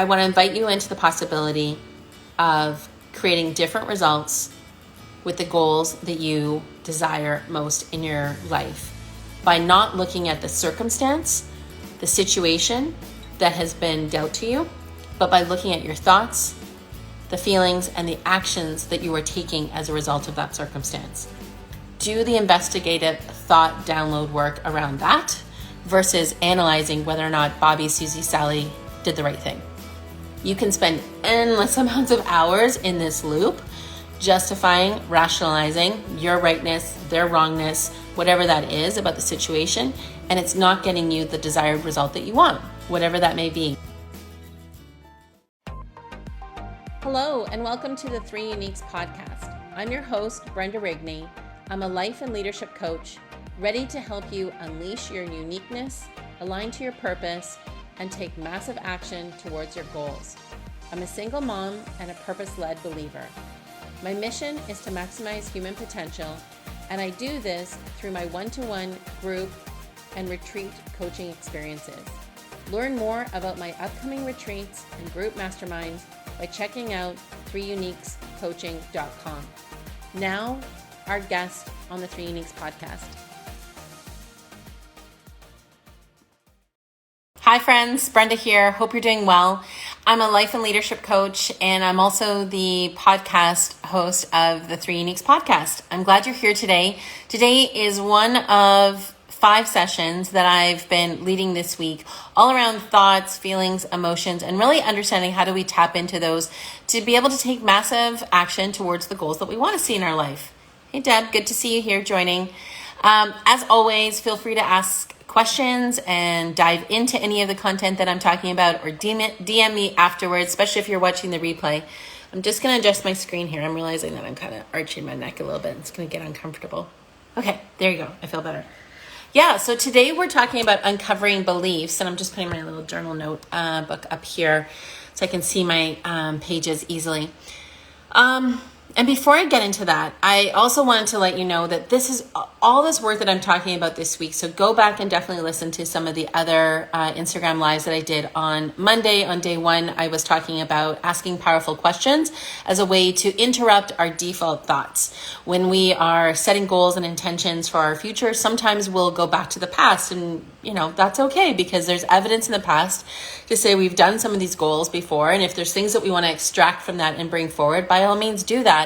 I want to invite you into the possibility of creating different results with the goals that you desire most in your life by not looking at the circumstance, the situation that has been dealt to you, but by looking at your thoughts, the feelings, and the actions that you are taking as a result of that circumstance. Do the investigative thought download work around that versus analyzing whether or not Bobby, Susie, Sally did the right thing. You can spend endless amounts of hours in this loop justifying, rationalizing your rightness, their wrongness, whatever that is about the situation, and it's not getting you the desired result that you want, whatever that may be. Hello, and welcome to the Three Uniques podcast. I'm your host, Brenda Rigney. I'm a life and leadership coach, ready to help you unleash your uniqueness, align to your purpose, and take massive action towards your goals. I'm a single mom and a purpose-led believer. My mission is to maximize human potential, and I do this through my one-to-one group and retreat coaching experiences. Learn more about my upcoming retreats and group masterminds by checking out 3uniquescoaching.com. Now, our guest on the 3 Uniques podcast. Hi friends, Brenda here. Hope you're doing well. I'm a life and leadership coach, and I'm also the podcast host of the 3 Uniques podcast. I'm glad you're here today. Today is one of 5 sessions that I've been leading this week, all around thoughts, feelings, emotions, and really understanding how do we tap into those to be able to take massive action towards the goals that we want to see in our life. Hey Deb, good to see you here joining. As always, feel free to ask questions and dive into any of the content that I'm talking about, or DM me afterwards, especially if you're watching the replay. I'm just going to adjust my screen here. I'm realizing that I'm kind of arching my neck a little bit. It's going to get uncomfortable. Okay, there you go. I feel better. Yeah, so today we're talking about uncovering beliefs, and I'm just putting my little journal note book up here so I can see my pages easily. And before I get into that, I also wanted to let you know that this is all this work that I'm talking about this week. So go back and definitely listen to some of the other Instagram lives that I did on Monday. On day 1, I was talking about asking powerful questions as a way to interrupt our default thoughts. When we are setting goals and intentions for our future, sometimes we'll go back to the past, and that's okay, because there's evidence in the past to say we've done some of these goals before. And if there's things that we want to extract from that and bring forward, by all means do that.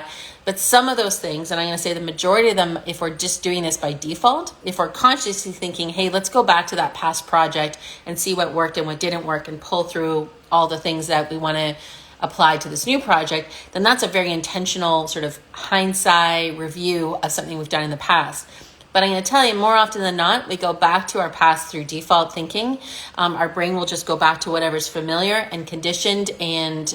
But some of those things, and I'm going to say the majority of them, if we're just doing this by default, if we're consciously thinking, hey, let's go back to that past project and see what worked and what didn't work and pull through all the things that we want to apply to this new project, then that's a very intentional sort of hindsight review of something we've done in the past. But I'm going to tell you, more often than not, we go back to our past through default thinking. Our brain will just go back to whatever's familiar and conditioned and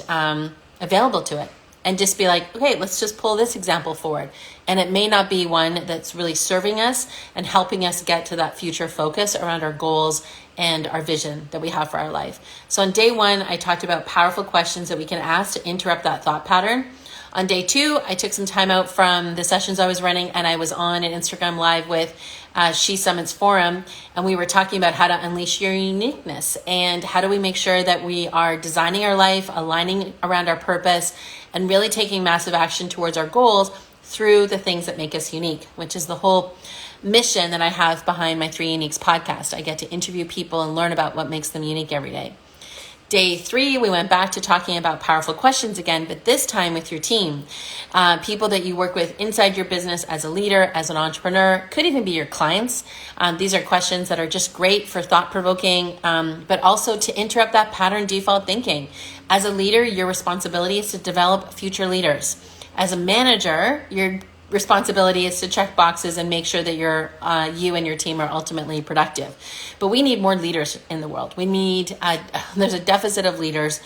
available to it. And just be like, okay, let's just pull this example forward. And it may not be one that's really serving us and helping us get to that future focus around our goals and our vision that we have for our life. So on day 1, I talked about powerful questions that we can ask to interrupt that thought pattern. On day 2, I took some time out from the sessions I was running, and I was on an Instagram Live with She Summits Forum, and we were talking about how to unleash your uniqueness and how do we make sure that we are designing our life, aligning around our purpose, and really taking massive action towards our goals through the things that make us unique, which is the whole mission that I have behind my 3 Uniques podcast. I get to interview people and learn about what makes them unique every day. Day 3, we went back to talking about powerful questions again, but this time with your team. People that you work with inside your business as a leader, as an entrepreneur, could even be your clients. These are questions that are just great for thought-provoking, but also to interrupt that pattern default thinking. As a leader, your responsibility is to develop future leaders. As a manager, your responsibility is to check boxes and make sure that you and your team are ultimately productive. But we need more leaders in the world. There's a deficit of leaders.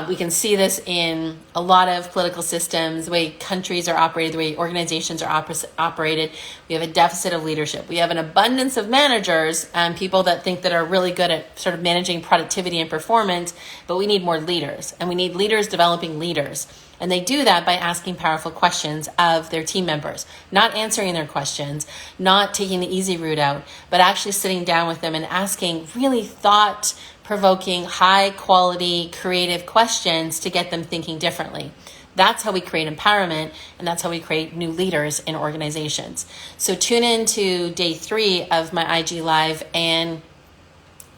We can see this in a lot of political systems, the way countries are operated, the way organizations are operated. We have a deficit of leadership. We have an abundance of managers and people that think that are really good at sort of managing productivity and performance, but we need more leaders, and we need leaders developing leaders. And they do that by asking powerful questions of their team members, not answering their questions, not taking the easy route out, but actually sitting down with them and asking really thought thought-provoking, high-quality, creative questions to get them thinking differently. That's how we create empowerment, and that's how we create new leaders in organizations. So tune in to day 3 of my IG Live, and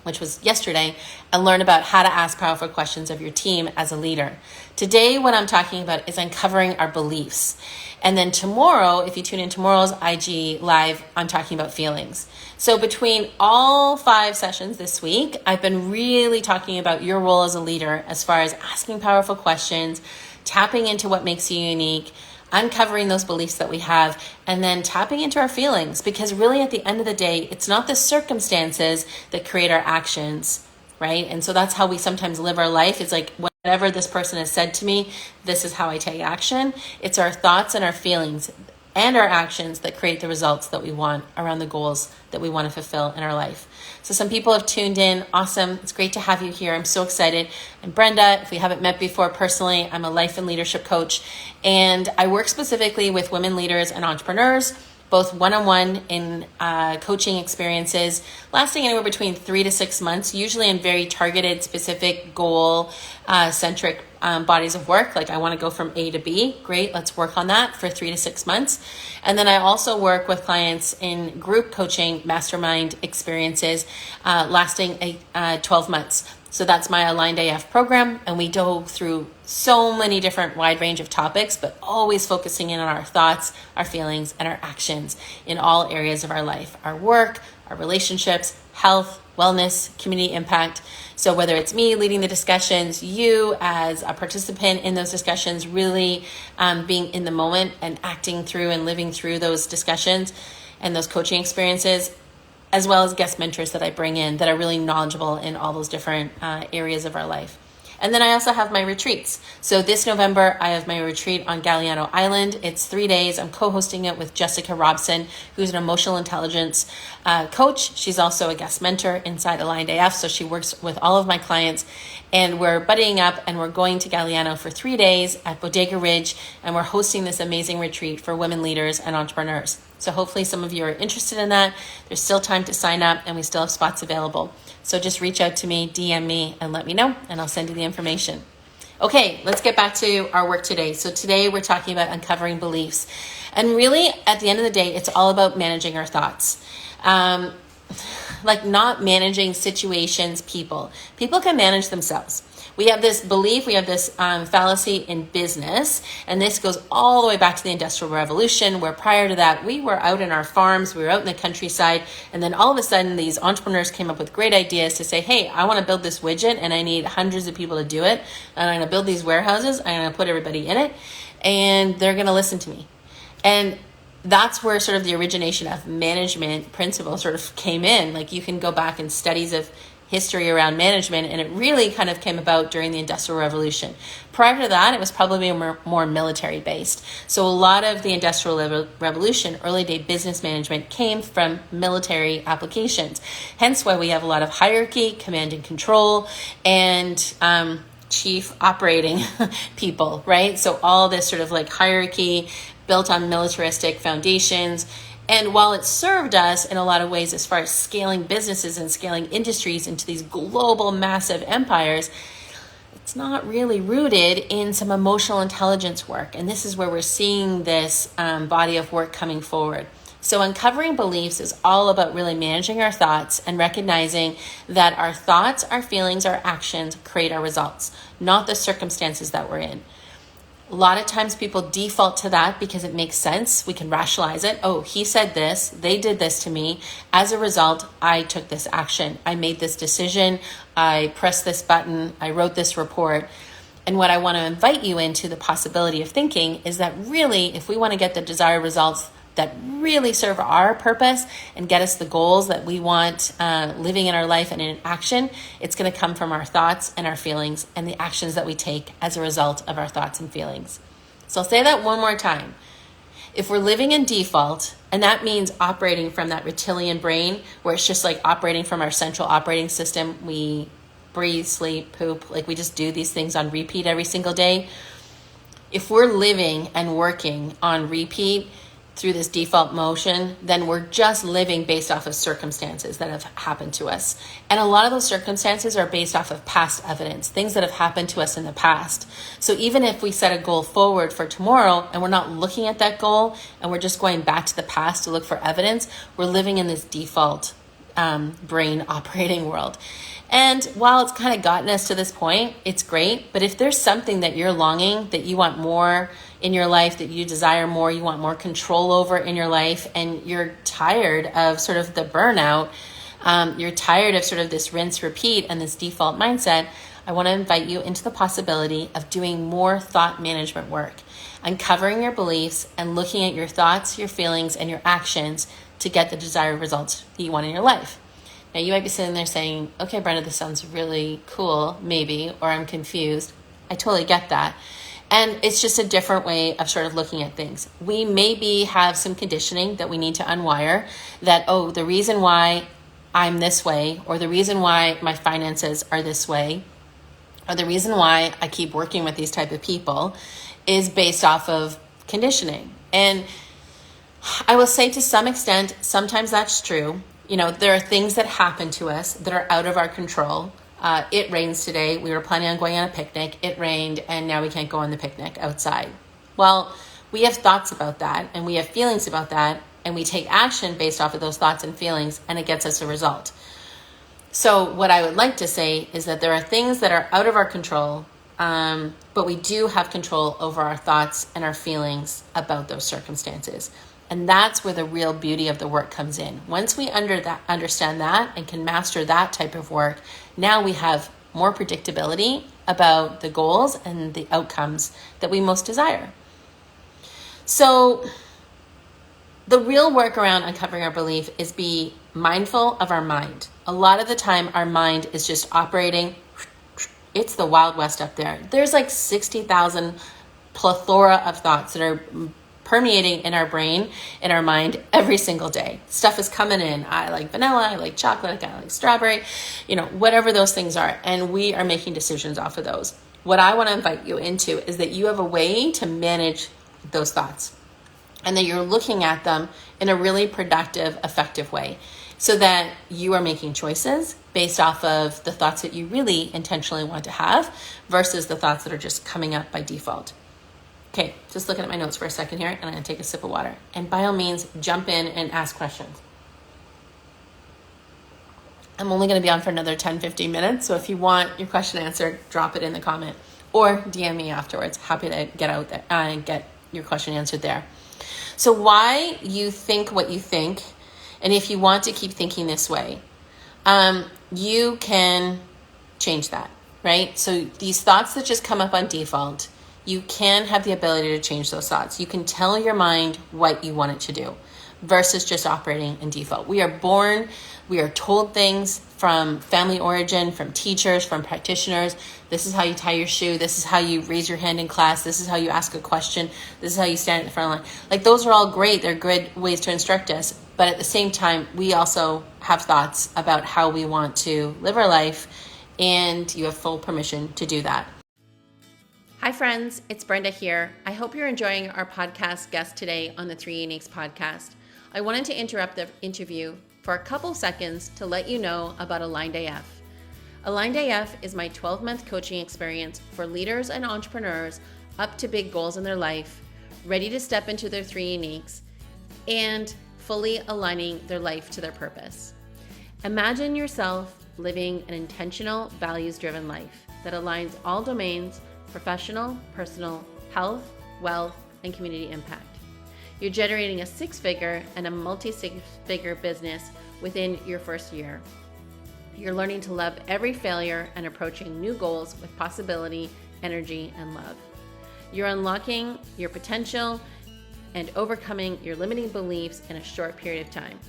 which was yesterday, and learn about how to ask powerful questions of your team as a leader. Today, what I'm talking about is uncovering our beliefs. And then tomorrow, if you tune in tomorrow's IG Live, I'm talking about feelings. So between all 5 sessions this week, I've been really talking about your role as a leader as far as asking powerful questions, tapping into what makes you unique, uncovering those beliefs that we have, and then tapping into our feelings. Because really at the end of the day, it's not the circumstances that create our actions, right? And so that's how we sometimes live our life. It's like, whatever this person has said to me, this is how I take action. It's our thoughts and our feelings and our actions that create the results that we want around the goals that we want to fulfill in our life. So some people have tuned in. Awesome. It's great to have you here. I'm so excited. I'm Brenda. If we haven't met before personally, I'm a life and leadership coach, and I work specifically with women leaders and entrepreneurs, both one-on-one in coaching experiences lasting anywhere between 3 to 6 months, usually in very targeted, specific, goal-centric bodies of work. Like, I want to go from A to B. Great, let's work on that for 3 to 6 months. And then I also work with clients in group coaching, mastermind experiences lasting 12 months. So that's my Aligned AF program, and we dove through so many different wide range of topics, but always focusing in on our thoughts, our feelings, and our actions in all areas of our life, our work, our relationships, health, wellness, community impact. So whether it's me leading the discussions, you as a participant in those discussions, really being in the moment and acting through and living through those discussions and those coaching experiences, as well as guest mentors that I bring in that are really knowledgeable in all those different areas of our life. And then I also have my retreats. So this November, I have my retreat on Galiano Island. It's 3 days. I'm co-hosting it with Jessica Robson, who's an emotional intelligence coach. She's also a guest mentor inside Aligned AF, so she works with all of my clients. And we're buddying up, and we're going to Galiano for 3 days at Bodega Ridge, and we're hosting this amazing retreat for women leaders and entrepreneurs. So hopefully some of you are interested in that. There's still time to sign up, and we still have spots available. So just reach out to me, DM me, and let me know, and I'll send you the information. Okay, let's get back to our work today. So today we're talking about uncovering beliefs. And really, at the end of the day, it's all about managing our thoughts. Like, not managing situations, people. People can manage themselves. We have this belief, we have this fallacy in business, and this goes all the way back to the Industrial Revolution, where prior to that, we were out in our farms, we were out in the countryside, and then all of a sudden, these entrepreneurs came up with great ideas to say, hey, I want to build this widget, and I need hundreds of people to do it, and I'm going to build these warehouses, I'm going to put everybody in it, and they're going to listen to me. And that's where sort of the origination of management principle sort of came in. Like, you can go back in studies of history around management, and it really kind of came about during the Industrial Revolution. Prior to that, it was probably more military based. So a lot of the Industrial Revolution, early day business management came from military applications. Hence why we have a lot of hierarchy, command and control, and chief operating people, right? So all this sort of like hierarchy built on militaristic foundations. And while it served us in a lot of ways as far as scaling businesses and scaling industries into these global massive empires, it's not really rooted in some emotional intelligence work. And this is where we're seeing this body of work coming forward. So uncovering beliefs is all about really managing our thoughts and recognizing that our thoughts, our feelings, our actions create our results, not the circumstances that we're in. A lot of times people default to that because it makes sense. We can rationalize it. Oh, he said this, they did this to me. As a result, I took this action. I made this decision. I pressed this button. I wrote this report. And what I want to invite you into the possibility of thinking is that really, if we want to get the desired results that really serve our purpose and get us the goals that we want living in our life and in action, it's going to come from our thoughts and our feelings and the actions that we take as a result of our thoughts and feelings. So I'll say that one more time. If we're living in default, and that means operating from that reptilian brain, where it's just like operating from our central operating system, we breathe, sleep, poop, like we just do these things on repeat every single day. If we're living and working on repeat, through this default motion, then we're just living based off of circumstances that have happened to us. And a lot of those circumstances are based off of past evidence, things that have happened to us in the past. So even if we set a goal forward for tomorrow and we're not looking at that goal and we're just going back to the past to look for evidence, we're living in this default brain operating world. And while it's kind of gotten us to this point, it's great. But if there's something that you're longing, that you want more in your life, that you desire more, you want more control over in your life, and you're tired of sort of the burnout, you're tired of sort of this rinse, repeat, and this default mindset, I want to invite you into the possibility of doing more thought management work, uncovering your beliefs and looking at your thoughts, your feelings, and your actions to get the desired results that you want in your life. Now, you might be sitting there saying, okay, Brenda, this sounds really cool, maybe, or I'm confused. I totally get that. And it's just a different way of sort of looking at things. We maybe have some conditioning that we need to unwire that, oh, the reason why I'm this way, or the reason why my finances are this way, or the reason why I keep working with these type of people is based off of conditioning. And I will say to some extent, sometimes that's true. You know, there are things that happen to us that are out of our control. It rains today. We were planning on going on a picnic. It rained, and now we can't go on the picnic outside. Well, we have thoughts about that, and we have feelings about that, and we take action based off of those thoughts and feelings, and it gets us a result. So what I would like to say is that there are things that are out of our control, but we do have control over our thoughts and our feelings about those circumstances. And that's where the real beauty of the work comes in. Once we understand that and can master that type of work, now we have more predictability about the goals and the outcomes that we most desire. So the real work around uncovering our belief is be mindful of our mind. A lot of the time, our mind is just operating. It's the Wild West up there. There's like 60,000 plethora of thoughts that are permeating in our brain, in our mind every single day. Stuff is coming in. I like vanilla, I like chocolate, I like strawberry, whatever those things are. And we are making decisions off of those. What I want to invite you into is that you have a way to manage those thoughts and that you're looking at them in a really productive, effective way so that you are making choices based off of the thoughts that you really intentionally want to have versus the thoughts that are just coming up by default. Okay, just looking at my notes for a second here, and I'm going to take a sip of water. And by all means, jump in and ask questions. I'm only going to be on for another 10-15 minutes, so if you want your question answered, drop it in the comment or DM me afterwards. Happy to get out there and get your question answered there. So why you think what you think, and if you want to keep thinking this way, you can change that, right? So these thoughts that just come up on default, you can have the ability to change those thoughts. You can tell your mind what you want it to do versus just operating in default. We are born, we are told things from family origin, from teachers, from practitioners. This is how you tie your shoe. This is how you raise your hand in class. This is how you ask a question. This is how you stand at the front line. Like, those are all great. They're good ways to instruct us. But at the same time, we also have thoughts about how we want to live our life, and you have full permission to do that. Hi friends, it's Brenda here. I hope you're enjoying our podcast guest today on the Three Uniques podcast. I wanted to interrupt the interview for a couple seconds to let you know about Aligned AF. Aligned AF is my 12-month coaching experience for leaders and entrepreneurs up to big goals in their life, ready to step into their three uniques, and fully aligning their life to their purpose. Imagine yourself living an intentional, values-driven life that aligns all domains: professional, personal, health, wealth, and community impact. You're generating a six-figure and a multi-six-figure business within your first year. You're learning to love every failure and approaching new goals with possibility, energy, and love. You're unlocking your potential and overcoming your limiting beliefs in a short period of time.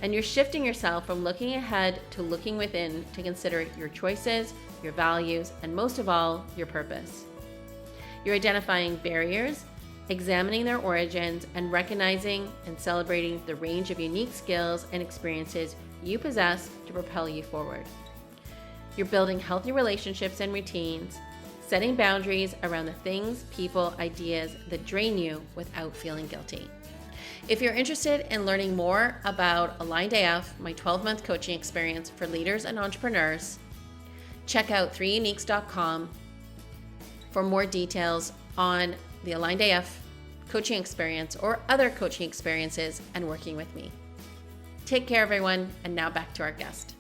And you're shifting yourself from looking ahead to looking within to consider your choices, your values, and most of all, your purpose. You're identifying barriers, examining their origins, and recognizing and celebrating the range of unique skills and experiences you possess to propel you forward. You're building healthy relationships and routines, setting boundaries around the things, people, ideas that drain you without feeling guilty. If you're interested in learning more about Aligned AF, my 12-month coaching experience for leaders and entrepreneurs, check out 3uniques.com for more details on the Aligned AF coaching experience or other coaching experiences and working with me. Take care, everyone, and now back to our guest.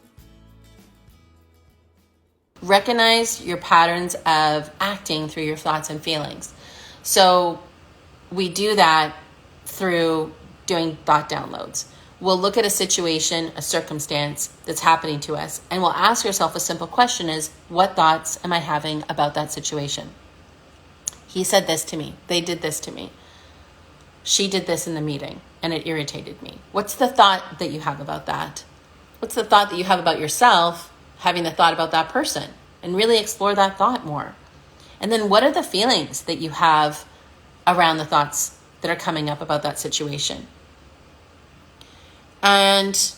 Recognize your patterns of acting through your thoughts and feelings. So we do that through doing thought downloads. We'll look at a situation, a circumstance that's happening to us, and we'll ask yourself a simple question is, what thoughts am I having about that situation? He said this to me. They did this to me. She did this in the meeting, and it irritated me. What's the thought that you have about that? What's the thought that you have about yourself having the thought about that person? And really explore that thought more. And then what are the feelings that you have around the thoughts that are coming up about that situation? And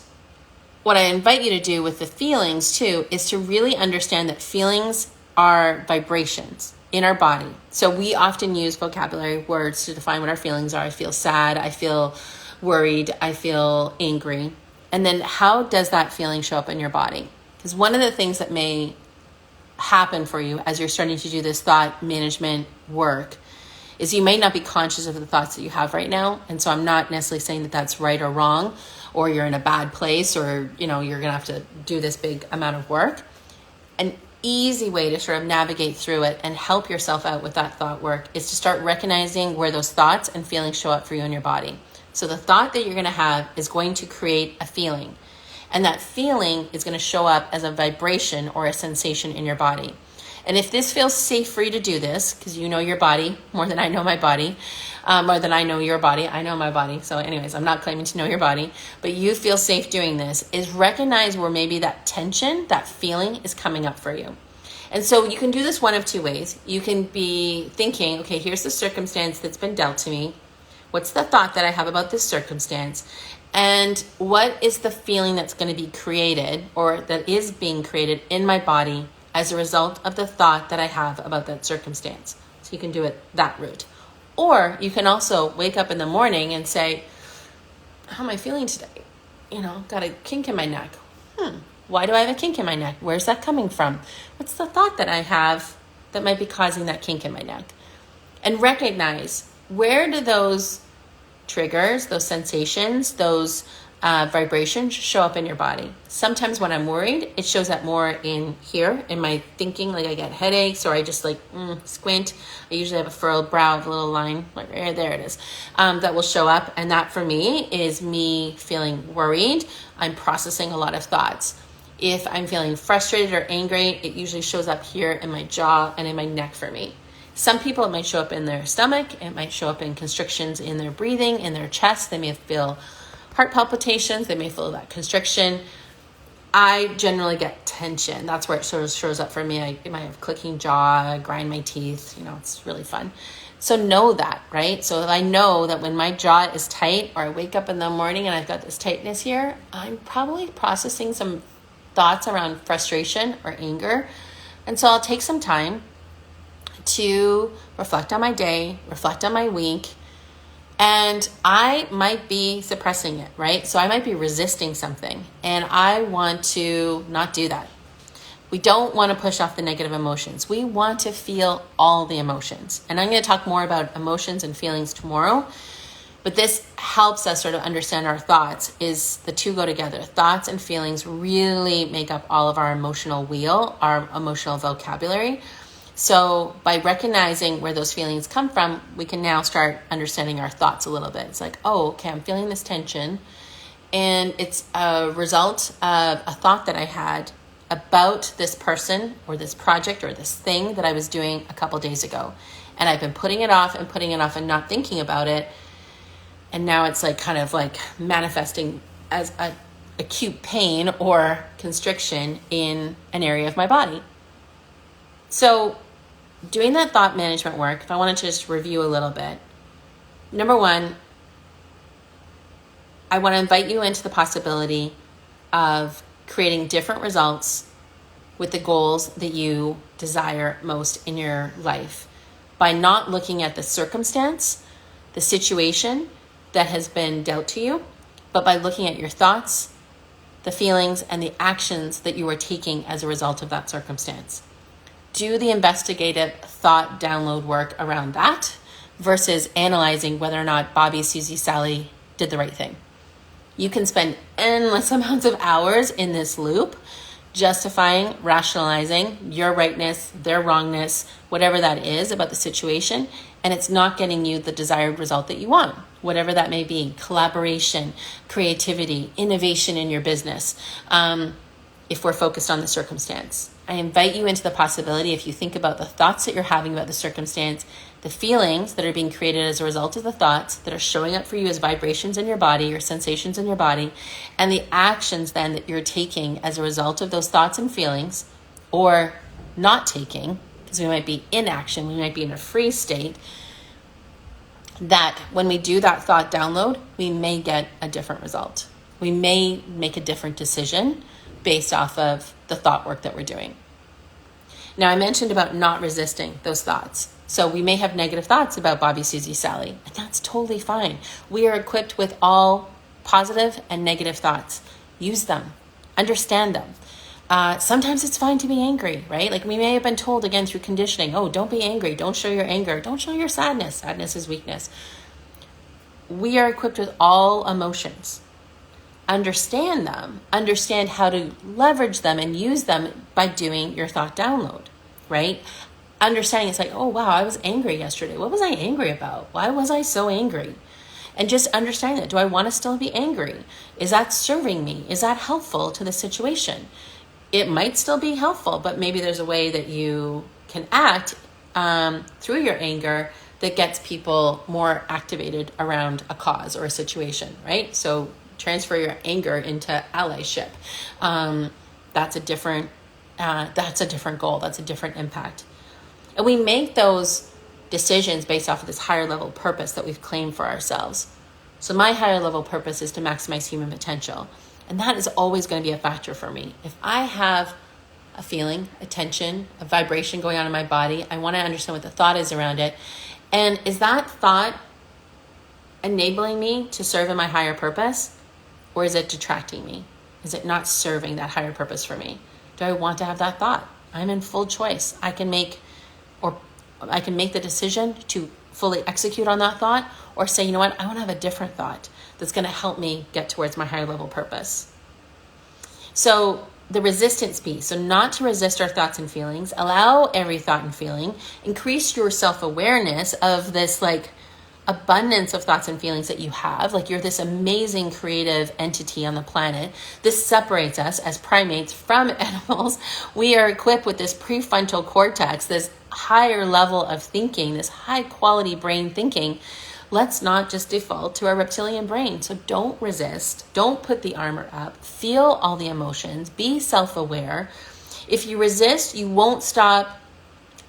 what I invite you to do with the feelings too is to really understand that feelings are vibrations in our body. So we often use vocabulary words to define what our feelings are. I feel sad, I feel worried, I feel angry. And then how does that feeling show up in your body? Because one of the things that may happen for you as you're starting to do this thought management work is you may not be conscious of the thoughts that you have right now. And so I'm not necessarily saying that that's right or wrong, or you're in a bad place, or you're going to have to do this big amount of work. An easy way to sort of navigate through it and help yourself out with that thought work is to start recognizing where those thoughts and feelings show up for you in your body. So the thought that you're going to have is going to create a feeling. And that feeling is going to show up as a vibration or a sensation in your body. And if this feels safe for you to do this, because you know your body more than I know my body, more than I know your body, I know my body. So anyways, I'm not claiming to know your body, but you feel safe doing this, is recognize where maybe that tension, that feeling is coming up for you. And so you can do this one of two ways. You can be thinking, okay, here's the circumstance that's been dealt to me. What's the thought that I have about this circumstance? And what is the feeling that's going to be created or that is being created in my body as a result of the thought that I have about that circumstance? So you can do it that route. Or you can also wake up in the morning and say, how am I feeling today? Got a kink in my neck. Why do I have a kink in my neck? Where's that coming from? What's the thought that I have that might be causing that kink in my neck? And recognize, where do those triggers, those sensations, those vibrations show up in your body? Sometimes when I'm worried, it shows up more in here, in my thinking, like I get headaches or I just squint. I usually have a furrowed brow, a little line, like right there it is, that will show up. And that for me is me feeling worried. I'm processing a lot of thoughts. If I'm feeling frustrated or angry, it usually shows up here in my jaw and in my neck for me. Some people, it might show up in their stomach. It might show up in constrictions in their breathing, in their chest. They may feel heart palpitations. They may feel that constriction. I generally get tension. That's where it sort of shows up for me. I might have clicking jaw, I grind my teeth. It's really fun. So know that, right? So if I know that when my jaw is tight or I wake up in the morning and I've got this tightness here, I'm probably processing some thoughts around frustration or anger. And so I'll take some time to reflect on my day, reflect on my week, and I might be suppressing it, right? So I might be resisting something, and I want to not do that. We don't want to push off the negative emotions. We want to feel all the emotions. And I'm going to talk more about emotions and feelings tomorrow, but this helps us sort of understand our thoughts, is the two go together. Thoughts and feelings really make up all of our emotional wheel, our emotional vocabulary. So by recognizing where those feelings come from, we can now start understanding our thoughts a little bit. It's like, oh, okay, I'm feeling this tension, and it's a result of a thought that I had about this person or this project or this thing that I was doing a couple days ago. And I've been putting it off and not thinking about it. And now it's kind of manifesting as a acute pain or constriction in an area of my body. So doing that thought management work, if I wanted to just review a little bit, number one, I want to invite you into the possibility of creating different results with the goals that you desire most in your life by not looking at the circumstance, the situation, that has been dealt to you, but by looking at your thoughts, the feelings, and the actions that you are taking as a result of that circumstance. Do the investigative thought download work around that versus analyzing whether or not Bobby, Susie, Sally did the right thing. You can spend endless amounts of hours in this loop, justifying, rationalizing your rightness, their wrongness, whatever that is about the situation, and it's not getting you the desired result that you want, whatever that may be: collaboration, creativity, innovation in your business, if we're focused on the circumstance. I invite you into the possibility, if you think about the thoughts that you're having about the circumstance, the feelings that are being created as a result of the thoughts that are showing up for you as vibrations in your body or sensations in your body, and the actions then that you're taking as a result of those thoughts and feelings, or not taking, because we might be in action, we might be in a free state, that when we do that thought download, we may get a different result. We may make a different decision based off of the thought work that we're doing. Now, I mentioned about not resisting those thoughts. So we may have negative thoughts about Bobby, Susie, Sally, and that's totally fine. We are equipped with all positive and negative thoughts. Use them, understand them. Sometimes it's fine to be angry, right? Like we may have been told again through conditioning, oh, don't be angry, don't show your anger, don't show your sadness. Sadness is weakness. We are equipped with all emotions. Understand them, understand how to leverage them and use them by doing your thought download, right? Understanding it's like, oh, wow, I was angry yesterday. What was I angry about? Why was I so angry? And just understanding that. Do I want to still be angry? Is that serving me? Is that helpful to the situation? It might still be helpful, but maybe there's a way that you can act through your anger that gets people more activated around a cause or a situation, right? So transfer your anger into allyship. That's a different goal. That's a different impact. And we make those decisions based off of this higher level purpose that we've claimed for ourselves. So my higher level purpose is to maximize human potential. And that is always going to be a factor for me. If I have a feeling, a tension, a vibration going on in my body, I want to understand what the thought is around it. And is that thought enabling me to serve in my higher purpose? Or is it detracting me? Is it not serving that higher purpose for me? Do I want to have that thought? I'm in full choice. I can make the decision to fully execute on that thought, or say, you know what, I want to have a different thought that's going to help me get towards my higher level purpose. So the resistance piece, so not to resist our thoughts and feelings, allow every thought and feeling, increase your self-awareness of this like abundance of thoughts and feelings that you have, like you're this amazing creative entity on the planet. This separates us as primates from animals. We are equipped with this prefrontal cortex, this higher level of thinking, this high quality brain thinking. Let's not just default to our reptilian brain. So don't resist, don't put the armor up, feel all the emotions, be self-aware. If you resist, you won't stop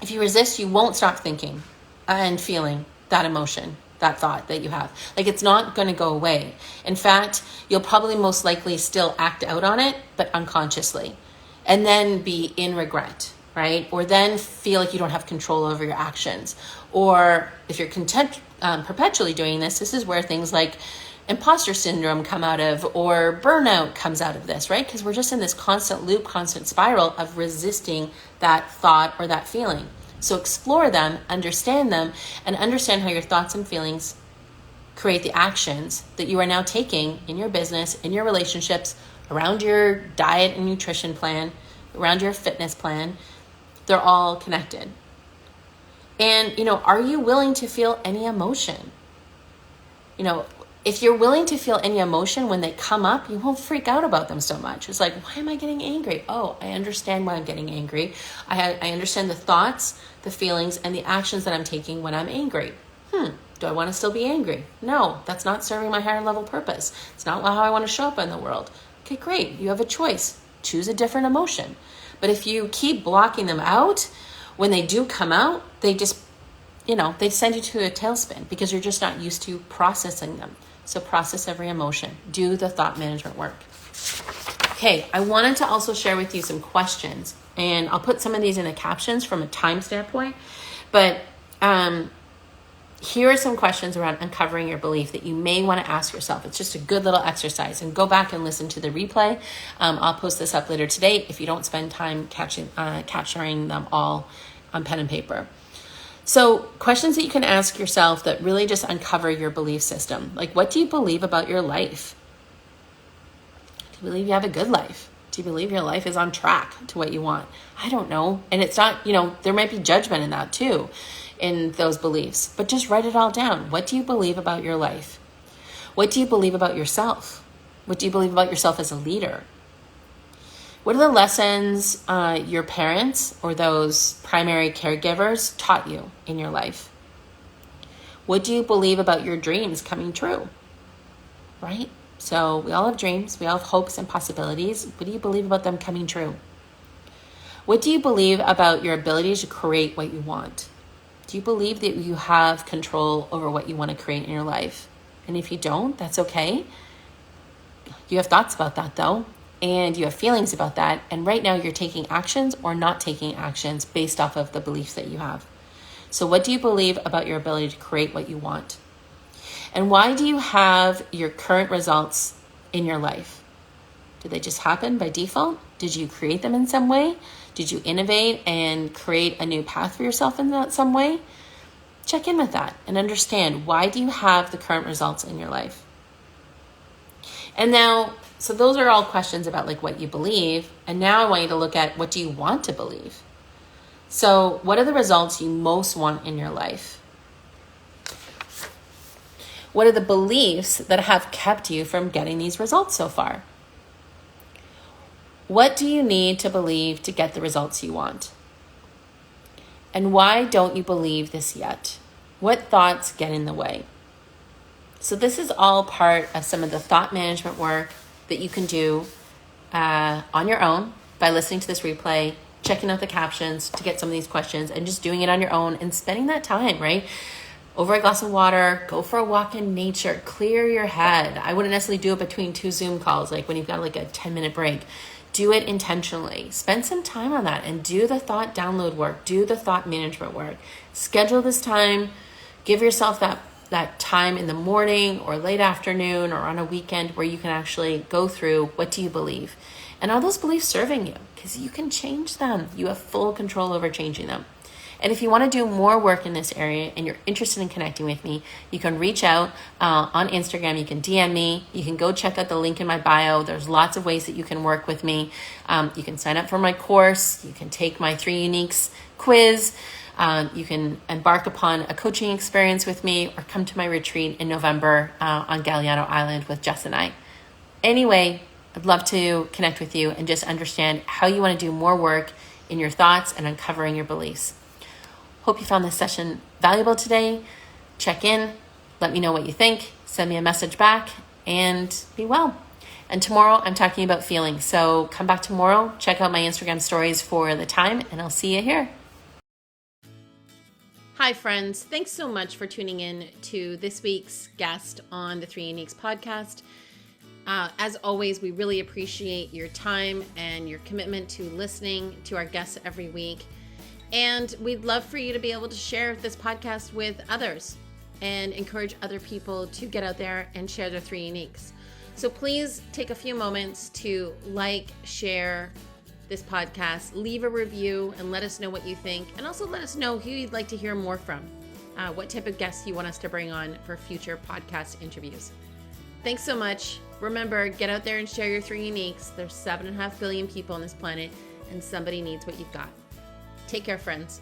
thinking and feeling that emotion, that thought that you have. Like it's not going to go away. In fact, you'll probably most likely still act out on it, but unconsciously, and then be in regret, right? Or then feel like you don't have control over your actions. Or if you're perpetually doing this, this is where things like imposter syndrome come out of, or burnout comes out of this, right? Because we're just in this constant loop, constant spiral of resisting that thought or that feeling. So explore them, understand them, and understand how your thoughts and feelings create the actions that you are now taking in your business, in your relationships, around your diet and nutrition plan, around your fitness plan. They're all connected. And, are you willing to feel any emotion? If you're willing to feel any emotion when they come up, you won't freak out about them so much. It's like, why am I getting angry? Oh, I understand why I'm getting angry. I understand the thoughts, the feelings, and the actions that I'm taking when I'm angry. Do I want to still be angry? No, that's not serving my higher level purpose. It's not how I want to show up in the world. Okay, great. You have a choice. Choose a different emotion. But if you keep blocking them out, when they do come out, they just, they send you to a tailspin because you're just not used to processing them. So process every emotion. Do the thought management work. Okay, I wanted to also share with you some questions, and I'll put some of these in the captions from a time standpoint. But here are some questions around uncovering your belief that you may want to ask yourself. It's just a good little exercise, and go back and listen to the replay. I'll post this up later today if you don't spend time capturing them all on pen and paper. So questions that you can ask yourself that really just uncover your belief system. Like, what do you believe about your life? Do you believe you have a good life? Do you believe your life is on track to what you want? I don't know. And it's not, there might be judgment in that too, in those beliefs, but just write it all down. What do you believe about your life? What do you believe about yourself? What do you believe about yourself as a leader? What are the lessons your parents or those primary caregivers taught you in your life? What do you believe about your dreams coming true? Right? So we all have dreams. We all have hopes and possibilities. What do you believe about them coming true? What do you believe about your ability to create what you want? Do you believe that you have control over what you want to create in your life? And if you don't, that's okay. You have thoughts about that though, and you have feelings about that. And right now you're taking actions or not taking actions based off of the beliefs that you have. So what do you believe about your ability to create what you want? And why do you have your current results in your life? Did they just happen by default? Did you create them in some way? Did you innovate and create a new path for yourself in that some way? Check in with that and understand, why do you have the current results in your life? And now, so those are all questions about like what you believe. And now I want you to look at, what do you want to believe? So what are the results you most want in your life? What are the beliefs that have kept you from getting these results so far? What do you need to believe to get the results you want? And why don't you believe this yet? What thoughts get in the way? So this is all part of some of the thought management work that you can do on your own by listening to this replay, checking out the captions to get some of these questions, and just doing it on your own and spending that time, right? Over a glass of water, go for a walk in nature, clear your head. I wouldn't necessarily do it between 2 Zoom calls, like when you've got like a 10-minute break. Do it intentionally. Spend some time on that and do the thought download work, do the thought management work. Schedule this time, give yourself that time in the morning or late afternoon or on a weekend where you can actually go through, what do you believe? And are those beliefs serving you? Because you can change them. You have full control over changing them. And if you want to do more work in this area and you're interested in connecting with me, you can reach out on Instagram. You can DM me. You can go check out the link in my bio. There's lots of ways that you can work with me. You can sign up for my course. You can take my 3 Uniques quiz. You can embark upon a coaching experience with me, or come to my retreat in November on Galliano Island with Jess and I. Anyway, I'd love to connect with you and just understand how you want to do more work in your thoughts and uncovering your beliefs. Hope you found this session valuable today. Check in, let me know what you think, send me a message back, and be well. And tomorrow I'm talking about feelings. So come back tomorrow, check out my Instagram stories for the time, and I'll see you here. Hi, friends. Thanks so much for tuning in to this week's guest on the 3 Uniques podcast. As always, we really appreciate your time and your commitment to listening to our guests every week. And we'd love for you to be able to share this podcast with others and encourage other people to get out there and share their 3 Uniques. So please take a few moments to share this podcast, leave a review, and let us know what you think. And also let us know who you'd like to hear more from, what type of guests you want us to bring on for future podcast interviews. Thanks so much. Remember, get out there and share your 3 Uniques. There's 7.5 billion people on this planet, and somebody needs what you've got. Take care, friends.